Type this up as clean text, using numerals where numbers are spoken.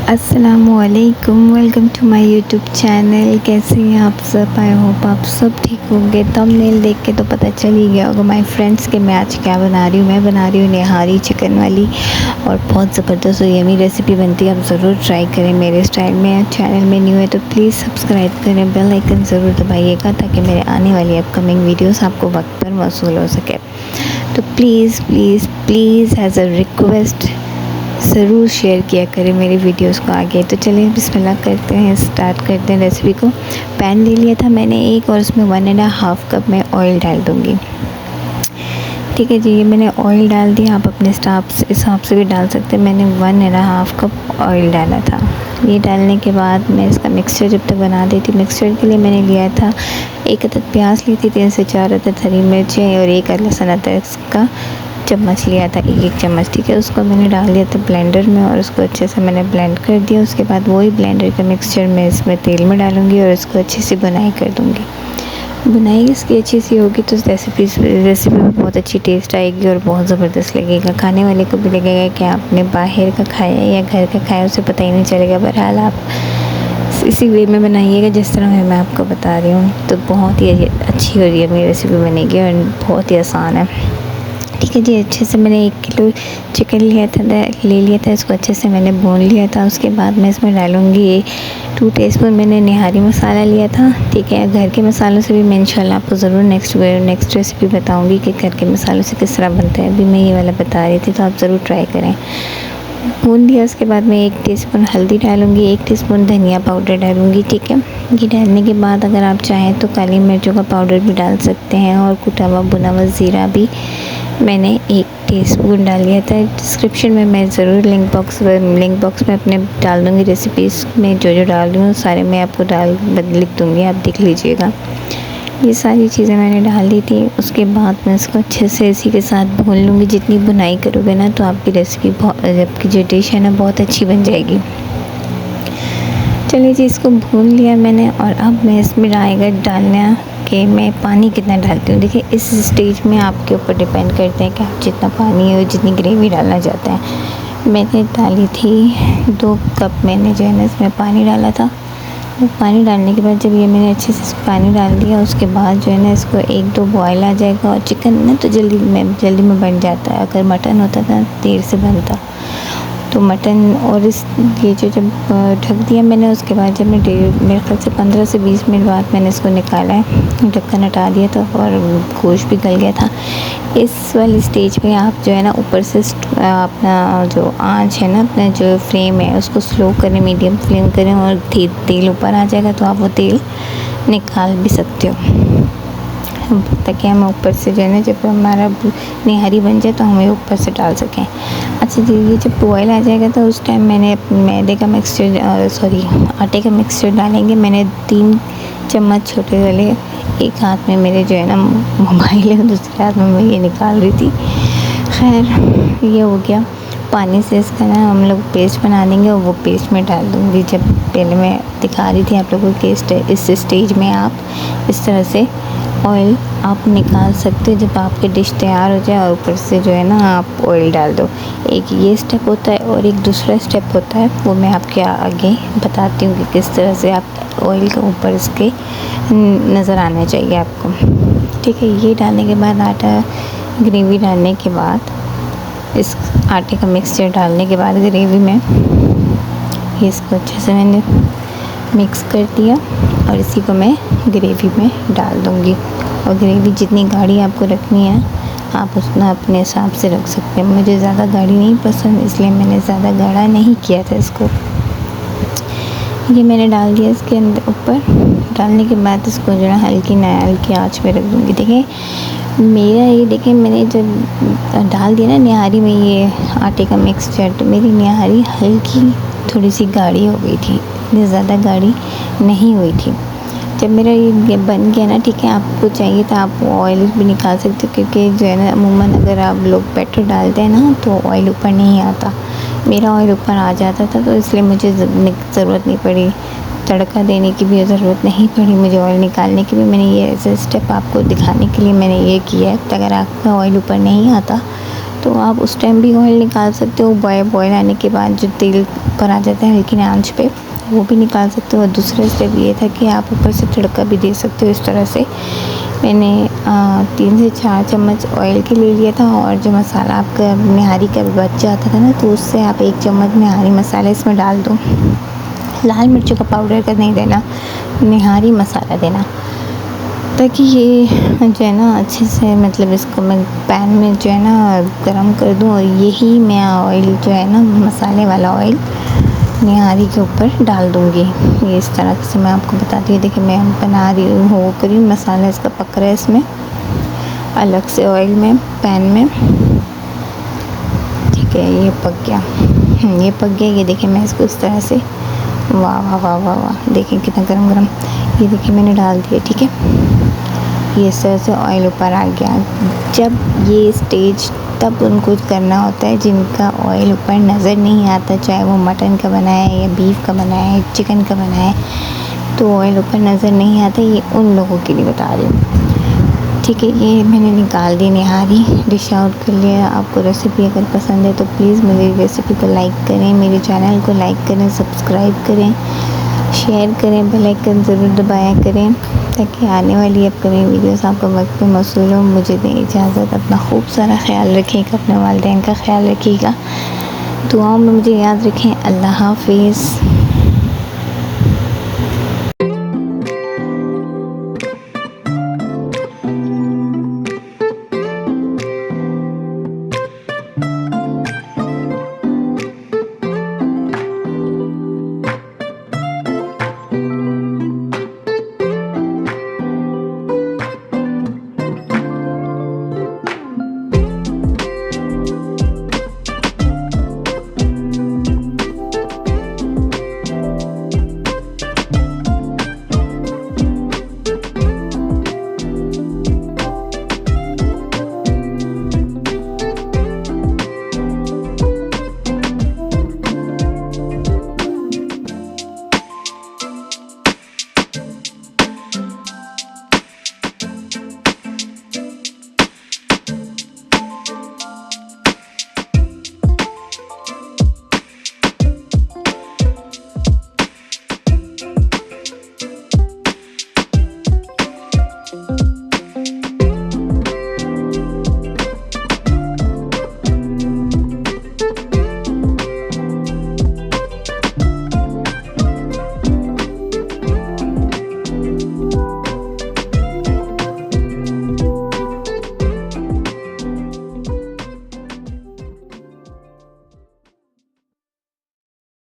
अस्सलामुअलैकुम, welcome to my YouTube channel. कैसे हैं आप सब? आई होप आप सब ठीक होंगे। थंबनेल देख के तो पता चल ही गया होगा माय फ्रेंड्स के मैं आज क्या बना रही हूँ। मैं बना रही हूँ निहारी चिकन वाली और बहुत ज़बरदस्त और यमी रेसिपी बनती है। आप ज़रूर ट्राई करें मेरे स्टाइल में। चैनल में न्यू है तो प्लीज़ सब्सक्राइब करें, बेल आइकन ज़रूर दबाइएगा ताकि मेरे आने वाली अपकमिंग वीडियोज़ आपको वक्त पर मौसूल हो सके। तो please please please as a request ज़रूर शेयर किया करें मेरी वीडियोस को आगे। तो चलिए बिस्मिल्लाह करते हैं, स्टार्ट करते हैं रेसिपी को। पैन ले लिया था मैंने एक और उसमें 1.5 कप मैं ऑयल डाल दूँगी। ठीक है जी, ये मैंने ऑयल डाल दिया। आप अपने हिसाब से भी डाल सकते हैं। मैंने 1.5 कप ऑयल डाला था। ये डालने के बाद मैं इसका मिक्सचर जब तक बना देती। मिक्सचर के लिए मैंने लिया था 1 अदद प्याज ली थी, 3 से 4 अदद हरी मिर्चें और 1 लहसुन अदरक का चम्मच लिया था, एक चम्मच। ठीक है, उसको मैंने डाल दिया था ब्लेंडर में और उसको अच्छे से मैंने ब्लेंड कर दिया। उसके बाद वही ब्लेंडर का मिक्सचर मैं इसमें तेल में डालूँगी और इसको अच्छी सी बुनाई कर दूँगी। बुनाई इसकी अच्छी सी होगी तो रेसिपी में बहुत अच्छी टेस्ट आएगी और बहुत ज़बरदस्त लगेगा। खाने वाले को भी लगेगा कि आपने बाहर का खाया या घर का खाया, उसे पता ही नहीं चलेगा। बहरहाल आप इसी वे में बनाइएगा जिस तरह मैं आपको बता रही हूँ, तो बहुत ही अच्छी और यम्मी रेसिपी बनेगी और बहुत ही आसान है। ठीक है जी, अच्छे से मैंने 1 किलो चिकन ले लिया था। इसको अच्छे से मैंने भून लिया था। उसके बाद मैं इसमें डालूँगी 2 टीस्पून मैंने निहारी मसाला लिया था। ठीक है, घर के मसालों से भी मैं इंशाल्लाह आपको ज़रूर नेक्स्ट रेसिपी बताऊँगी कि घर के मसालों से किस तरह बनता है। अभी मैं ये वाला बता रही थी, तो आप ज़रूर ट्राई करें। भून दिया, उसके बाद मैं 1 टीस्पून हल्दी डालूँगी, 1 टीस्पून धनिया पाउडर डालूँगी। ठीक है, ये डालने के बाद अगर आप चाहें तो काली मिर्चों का पाउडर भी डाल सकते हैं और कुटा हुआ भुना हुआ ज़ीरा भी मैंने 1 टीस्पून डाल लिया था। डिस्क्रिप्शन में मैं ज़रूर लिंक बॉक्स में अपने डाल दूँगी। रेसिपीज़ में जो डाल रही हूँ सारे मैं आपको लिख दूँगी, आप देख लीजिएगा। ये सारी चीज़ें मैंने डाल दी थी। उसके बाद मैं इसको अच्छे से इसी के साथ भून लूँगी। जितनी बुनाई करोगे ना तो आपकी रेसिपी आपकी जो डिश है ना बहुत अच्छी बन जाएगी। चलिए जी, इसको भून लिया मैंने और अब मैं इसमें आएगा डालना कि मैं पानी कितना डालती हूँ। देखिए, इस स्टेज में आपके ऊपर डिपेंड करते हैं कि आप जितना पानी और जितनी ग्रेवी डालना चाहते हैं। मैंने डाली थी 2 कप मैंने जो है ना इसमें पानी डाला था। पानी डालने के बाद जब ये मैंने अच्छे से पानी डाल दिया, उसके बाद जो है ना इसको 1-2 बॉयल आ जाएगा। और चिकन ना तो जल्दी में बन जाता है। अगर मटन होता था देर से बनता, तो मटन और ये जो जब ढक दिया मैंने, उसके बाद जब मैं मेरे ख्याल से 15 से 20 मिनट बाद मैंने इसको निकाला है, ढक्कन हटा दिया था और गोश्त भी गल गया था। इस वाली स्टेज पे आप जो है ना ऊपर से अपना जो आंच है ना, अपना जो फ्लेम है उसको स्लो करें, मीडियम फ्लेम करें और तेल ऊपर आ जाएगा तो आप वो तेल निकाल भी सकते हो, ताकि हम ऊपर से जो है ना जब हमारा निहारी बन जाए तो हमें ऊपर से डाल सकें। अच्छा जी, ये जब बॉयल आ जाएगा तो उस टाइम मैंने आटे का मिक्सचर डालेंगे। मैंने 3 चम्मच छोटे वाले, एक हाथ में मेरे जो है ना मोबाइल है, दूसरे हाथ में मैं ये निकाल रही थी। खैर ये हो गया। पानी से इसका ना हम लोग पेस्ट बना देंगे और वो पेस्ट में डाल दूँगी। जब पहले मैं दिखा रही थी आप लोगों को पेस्ट, इस स्टेज में आप इस तरह से ऑयल आप निकाल सकते हो जब आपकी डिश तैयार हो जाए और ऊपर से जो है ना आप ऑयल डाल दो। एक ये स्टेप होता है और एक दूसरा स्टेप होता है, वो मैं आपके आगे बताती हूँ कि किस तरह से आप ऑयल के ऊपर इसके नज़र आना चाहिए आपको। ठीक है, ये डालने के बाद आटा ग्रेवी डालने के बाद इस आटे का मिक्सचर डालने के बाद ग्रेवी में इसको अच्छे से मैंने मिक्स कर दिया और इसी को मैं ग्रेवी में डाल दूँगी। और ग्रेवी जितनी गाढ़ी आपको रखनी है आप उतना अपने हिसाब से रख सकते हैं। मुझे ज़्यादा गाढ़ी नहीं पसंद, इसलिए मैंने ज़्यादा गाढ़ा नहीं किया था इसको। ये मैंने डाल दिया इसके अंदर ऊपर। डालने के बाद इसको जो है हल्की आँच में रख दूँगी। देखिए मेरा ये देखें, मैंने जब डाल दिया ना निहारी में ये आटे का मिक्सचर, तो मेरी निहारी हल्की थोड़ी सी गाढ़ी हो गई थी, इतनी ज़्यादा गाढ़ी नहीं हुई थी। जब मेरा ये बन गया ना, ठीक है, आपको चाहिए तो आप ऑयल भी निकाल सकते हो, क्योंकि जो है ना अमूमन अगर आप लोग बैटर डालते हैं ना तो ऑयल ऊपर नहीं आता। मेरा ऑयल ऊपर आ जाता था, तो इसलिए मुझे ज़रूरत नहीं पड़ी तड़का देने की भी ज़रूरत नहीं पड़ी मुझे ऑयल निकालने की भी। मैंने ये ऐसे स्टेप आपको दिखाने के लिए मैंने ये किया है। अगर आपका ऑयल ऊपर नहीं आता तो आप उस टाइम भी ऑयल निकाल सकते हो। बॉयल आने के बाद जो तेल ऊपर आ जाता है हल्की आंच पे, वो भी निकाल सकते हो। और दूसरा स्टेप ये था कि आप ऊपर से तड़का भी दे सकते हो। इस तरह से मैंने 3 से 4 चम्मच ऑयल के ले लिया था, और जो मसाला आपका निहारी का भी बच जाता था ना, तो उससे आप 1 चम्मच निहारी मसाला इसमें डाल दो। लाल मिर्चों का पाउडर का नहीं देना, निहारी मसाला देना, ताकि ये जो है ना अच्छे से, मतलब इसको मैं पैन में जो है ना गरम कर दूँ। और यही मैं ऑयल जो है ना, मसाले वाला ऑयल निहारी के ऊपर डाल दूँगी। ये इस तरह से मैं आपको बताती हूँ। देखिए मैं बना रही हूँ, हो करी मसाला इसका पक रहा है इसमें अलग से ऑयल में, पैन में। ठीक है, ये पक गया। ये पक गया। ये देखिए मैं इसको इस तरह से, वाह वाह वाह वाह वाह, देखिए कितना गरम गरम। ये देखिए मैंने डाल दिया। ठीक है, ये इस तरह से ऑयल ऊपर आ गया। जब ये स्टेज, तब उनको करना होता है जिनका ऑयल ऊपर नज़र नहीं आता, चाहे वो मटन का बना है या बीफ का बना है, चिकन का बना है, तो ऑयल ऊपर नज़र नहीं आता। ये उन लोगों के लिए बता रही हूँ। ठीक है, ये मैंने निकाल दी निहारी, डिश आउट कर लिया। आपको रेसिपी अगर पसंद है तो प्लीज़ मेरी रेसिपी को लाइक करें, मेरे चैनल को लाइक करें, सब्सक्राइब करें, शेयर करें, बेल आइकन ज़रूर दबाया करें, ताकि आने वाली अपकमिंग वीडियोस आपको वक्त पे मौसूल हो। मुझे दें इजाज़त। अपना खूब सारा ख्याल रखिएगा, अपने वालिदैन का ख्याल रखिएगा, दुआओं में मुझे याद रखें। अल्लाह हाफ़िज़।